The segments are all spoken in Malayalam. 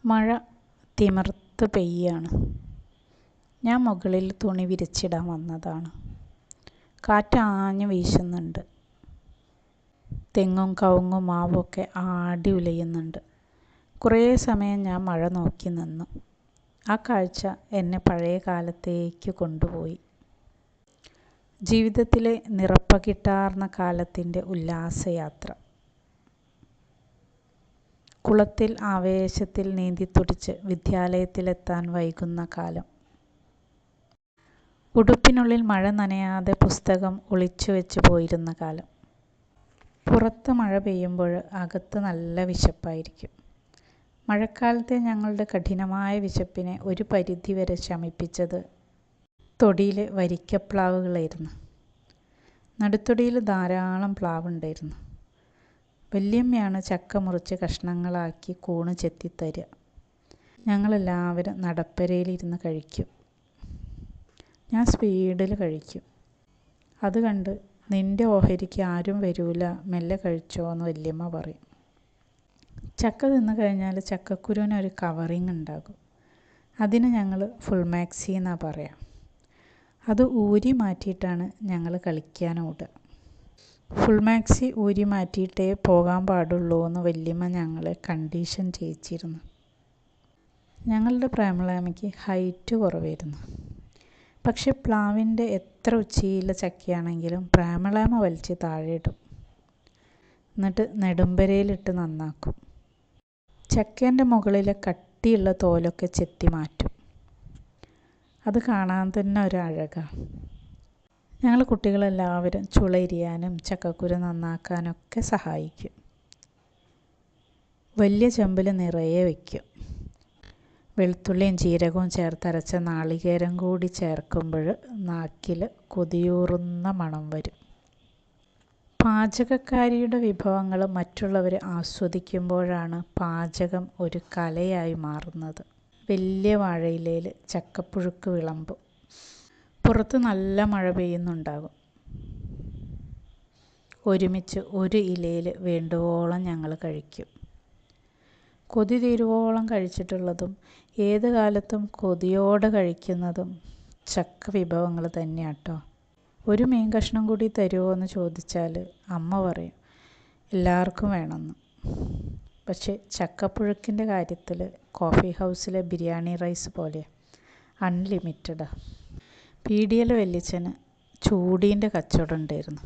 മഴ തിമിർത്ത് പെയ്യാണ്. ഞാൻ മുകളിൽ തുണി വിരിച്ചിടാൻ വന്നതാണ്. കാറ്റ് ആഞ്ഞു വീശുന്നുണ്ട്. തെങ്ങും കവുങ്ങും മാവും ഒക്കെ ആടി ഉലയുന്നുണ്ട്. കുറേ സമയം ഞാൻ മഴ നോക്കി നിന്നു. ആ കാഴ്ച എന്നെ പഴയ കാലത്തേക്ക് കൊണ്ടുപോയി. ജീവിതത്തിലെ നിറപ്പകിട്ടാർന്ന കാലത്തിൻ്റെ ഉല്ലാസയാത്ര. കുളത്തിൽ ആവേശത്തിൽ നീന്തിത്തുടിച്ച് വിദ്യാലയത്തിലെത്താൻ വൈകുന്ന കാലം. ഉടുപ്പിനുള്ളിൽ മഴ നനയാതെ പുസ്തകം ഒളിച്ചു വെച്ച് പോയിരുന്ന കാലം. പുറത്ത് മഴ പെയ്യുമ്പോൾ അകത്ത് നല്ല വിശപ്പായിരിക്കും. മഴക്കാലത്തെ ഞങ്ങളുടെ കഠിനമായ വിശപ്പിനെ ഒരു പരിധിവരെ ശമിപ്പിച്ചത് തൊടിയിലെ വരിക്കപ്ലാവുകളായിരുന്നു. നടുത്തൊടിയിൽ ധാരാളം പ്ലാവുണ്ടായിരുന്നു. വല്യമ്മയാണ് ചക്ക മുറിച്ച് കഷ്ണങ്ങളാക്കി കൂണ് ചെത്തിത്തരിക. ഞങ്ങളെല്ലാവരും നടപ്പരയിലിരുന്ന് കഴിക്കും. ഞാൻ സ്പീഡിൽ കഴിക്കും. അത് കണ്ട് നിൻ്റെ ഓഹരിക്ക് ആരും വരൂല, മെല്ലെ കഴിച്ചോ എന്ന് വല്യമ്മ പറയും. ചക്ക തിന്നു കഴിഞ്ഞാൽ ചക്കക്കുരുവിനൊരു കവറിങ് ഉണ്ടാകും. അതിന് ഞങ്ങൾ ഫുൾ മാക്സി എന്നാണ് പറയുക. അത് ഊരി മാറ്റിയിട്ടാണ് ഞങ്ങൾ കളിക്കാനോടുക. ഫുൾ മാക്സി ഊരി മാറ്റിയിട്ടേ പോകാൻ പാടുള്ളൂ എന്ന് വല്യമ്മ ഞങ്ങളെ കണ്ടീഷൻ ചെയ്യിച്ചിരുന്നു. ഞങ്ങളുടെ പ്രേമളാമ്മയ്ക്ക് ഹൈറ്റ് കുറവായിരുന്നു. പക്ഷെ പ്ലാവിൻ്റെ എത്ര ഉച്ചിയിലെ ചക്കയാണെങ്കിലും പ്രേമളാമ്മ വലിച്ച് താഴെ ഇടും. എന്നിട്ട് നെടുമ്പരയിലിട്ട് നന്നാക്കും. ചക്കേൻ്റെ മുകളിലെ കട്ടിയുള്ള തോലൊക്കെ ചെത്തി മാറ്റും. അത് കാണാൻ തന്നെ ഒരു അഴകാണ്. ഞങ്ങൾ കുട്ടികളെല്ലാവരും ചുളയിരിയാനും ചക്കക്കുരു നന്നാക്കാനൊക്കെ സഹായിക്കും. വലിയ ചെമ്പിൽ നിറയെ വയ്ക്കും. വെളുത്തുള്ളിയും ജീരകവും ചേർത്തരച്ച നാളികേരം കൂടി ചേർക്കുമ്പോൾ നാക്കിൽ കൊതിയൂറുന്ന മണം വരും. പാചകക്കാരിയുടെ വിഭവങ്ങൾ മറ്റുള്ളവർ ആസ്വദിക്കുമ്പോഴാണ് പാചകം ഒരു കലയായി മാറുന്നത്. വലിയ വാഴയിലയിൽ ചക്കപ്പുഴുക്ക് വിളമ്പും. പുറത്ത് നല്ല മഴ പെയ്യുന്നുണ്ടാകും. ഒരുമിച്ച് ഒരു ഇലയിൽ വേണ്ടുവോളം ഞങ്ങൾ കഴിക്കും. കൊതി തീരുവോളം കഴിച്ചിട്ടുള്ളതും ഏത് കാലത്തും കൊതിയോടെ കഴിക്കുന്നതും ചക്ക വിഭവങ്ങൾ തന്നെയാട്ടോ. ഒരു മീൻ കഷ്ണം കൂടി തരുമോ എന്ന് ചോദിച്ചാൽ അമ്മ പറയും എല്ലാവർക്കും വേണമെന്ന്. പക്ഷേ ചക്കപ്പുഴുക്കിൻ്റെ കാര്യത്തിൽ കോഫി ഹൗസിലെ ബിരിയാണി റൈസ് പോലെ അൺലിമിറ്റഡാണ്. പീടികയിലെ വല്യച്ഛന് ചൂടീൻ്റെ കച്ചവടം ഉണ്ടായിരുന്നു.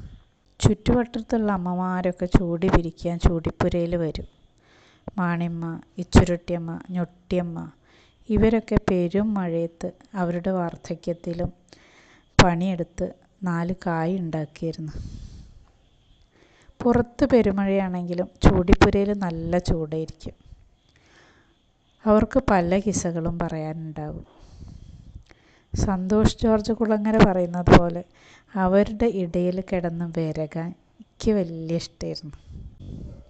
ചുറ്റുവട്ടത്തുള്ള അമ്മമാരൊക്കെ ചൂടി പിരിക്കാൻ ചൂടിപ്പുരയിൽ വരും. മാണിയമ്മ, ഇച്ചുരുട്ടിയമ്മ, ഞൊട്ടിയമ്മ ഇവരൊക്കെ പെരും മഴയത്ത് അവരുടെ വാർദ്ധക്യത്തിലും പണിയെടുത്ത് 4 കായ് ഉണ്ടാക്കിയിരുന്നു. പുറത്ത് പെരുമഴയാണെങ്കിലും ചൂടിപ്പുരയിൽ നല്ല ചൂടായിരിക്കും. അവർക്ക് പല കിസ്സകളും പറയാനുണ്ടാകും. സന്തോഷ് ജോർജ് കുളങ്ങര പറയുന്നത് പോലെ അവരുടെ ഇടയിൽ കിടന്ന് വിരകാൻ എനിക്ക് വലിയ ഇഷ്ടമായിരുന്നു.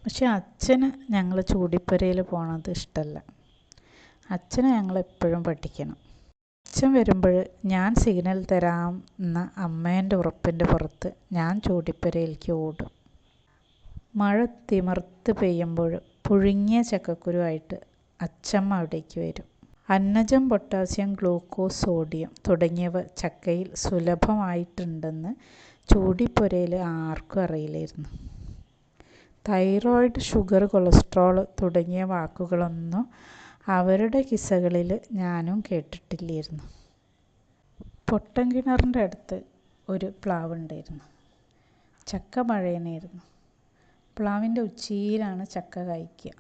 പക്ഷെ അച്ഛന് ഞങ്ങൾ ചൂടിപ്പുരയിൽ പോണത് ഇഷ്ടമല്ല. അച്ഛനെ ഞങ്ങളെപ്പോഴും പഠിക്കണം. അച്ഛൻ വരുമ്പോൾ ഞാൻ സിഗ്നൽ തരാം എന്ന അമ്മേൻ്റെ ഉറപ്പിൻ്റെ പുറത്ത് ഞാൻ ചൂടിപ്പുരയിലേക്ക് ഓടും. മഴ തിമിർത്ത് പെയ്യുമ്പോൾ പുഴുങ്ങിയ ചക്കക്കുരുവായിട്ട് അച്ഛമ്മ അവിടേക്ക് വരും. അന്നജം, പൊട്ടാസ്യം, ഗ്ലൂക്കോസ്, സോഡിയം തുടങ്ങിയവ ചക്കയിൽ സുലഭമായിട്ടുണ്ടെന്ന് ചൂടിപ്പുരയിൽ ആർക്കും അറിയില്ലായിരുന്നു. തൈറോയിഡ്, ഷുഗർ, കൊളസ്ട്രോൾ തുടങ്ങിയ വാക്കുകളൊന്നും അവരുടെ കിസ്സകളിൽ ഞാനും കേട്ടിട്ടില്ലായിരുന്നു. പൊട്ടൻ കിണറിൻ്റെ അടുത്ത് ഒരു പ്ലാവുണ്ടായിരുന്നു. ചക്ക മഴയനായിരുന്നു. പ്ലാവിൻ്റെ ഉച്ചിയിലാണ് ചക്ക കായ്ക്കുക.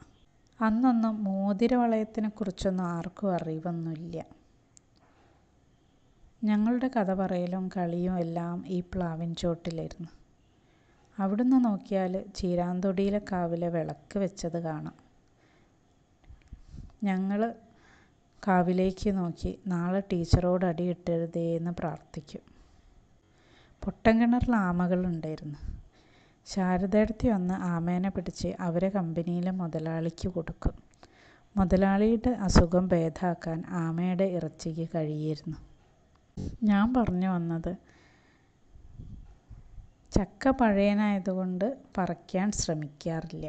അന്നൊന്നും മോതിരവളയത്തിനെക്കുറിച്ചൊന്നും ആർക്കും അറിവൊന്നുമില്ല. ഞങ്ങളുടെ കഥ പറയലും കളിയും എല്ലാം ഈ പ്ലാവിൻ ചോട്ടിലായിരുന്നു. അവിടുന്ന് നോക്കിയാൽ ചീരാന്തൊടിയിലെ കാവിലെ വിളക്ക് വെച്ചത് കാണാം. ഞങ്ങൾ കാവിലേക്ക് നോക്കി നാളെ ടീച്ചറോട് അടി കിട്ടരുതേന്ന് പ്രാർത്ഥിക്കും. പൊട്ടൻ കിണറിൽ ആമകളുണ്ടായിരുന്നു. ശാരദേടത്തി വന്ന് ആമേനെ പിടിച്ച് അവരെ കമ്പനിയിലെ മുതലാളിക്ക് കൊടുക്കും. മുതലാളിയുടെ അസുഖം ഭേദമാക്കാൻ ആമയുടെ ഇറച്ചിക്ക് കഴിയായിരുന്നു. ഞാൻ പറഞ്ഞു വന്നത് ചക്ക പഴയനായതുകൊണ്ട് പറിക്കാൻ ശ്രമിക്കാറില്ല.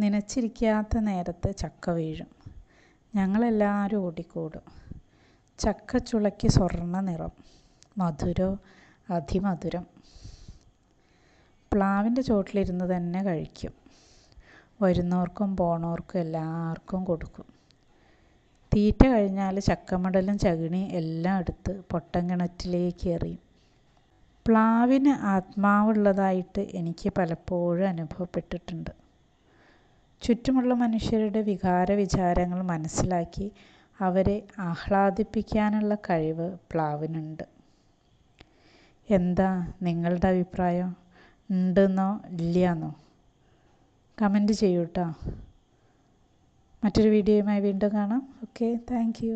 നനച്ചിരിക്കാത്ത നേരത്ത് ചക്ക വീഴും. ഞങ്ങളെല്ലാവരും ഓടിക്കൂടും. ചക്കച്ചുളയ്ക്ക് സ്വർണ്ണ നിറം, മധുരോ അതിമധുരം. പ്ലാവിൻ്റെ ചോട്ടിലിരുന്ന് തന്നെ കഴിക്കും. വരുന്നവർക്കും പോണവർക്കും എല്ലാവർക്കും കൊടുക്കും. തീറ്റ കഴിഞ്ഞാൽ ചക്കമടലും ചകിണി എല്ലാം എടുത്ത് പൊട്ടൻ കിണറ്റിലേക്ക് എറിയും. പ്ലാവിന് ആത്മാവുള്ളതായിട്ട് എനിക്ക് പലപ്പോഴും അനുഭവപ്പെട്ടിട്ടുണ്ട്. ചുറ്റുമുള്ള മനുഷ്യരുടെ വികാര വിചാരങ്ങൾ മനസ്സിലാക്കി അവരെ ആഹ്ലാദിപ്പിക്കാനുള്ള കഴിവ് പ്ലാവിനുണ്ട്. എന്താ നിങ്ങളുടെ അഭിപ്രായം? ഉണ്ടെന്നോ ഇല്ലയെന്നോ കമൻറ്റ് ചെയ്യൂ കേട്ടോ. മറ്റൊരു വീഡിയോയുമായി വീണ്ടും കാണാം. Okay, thank you.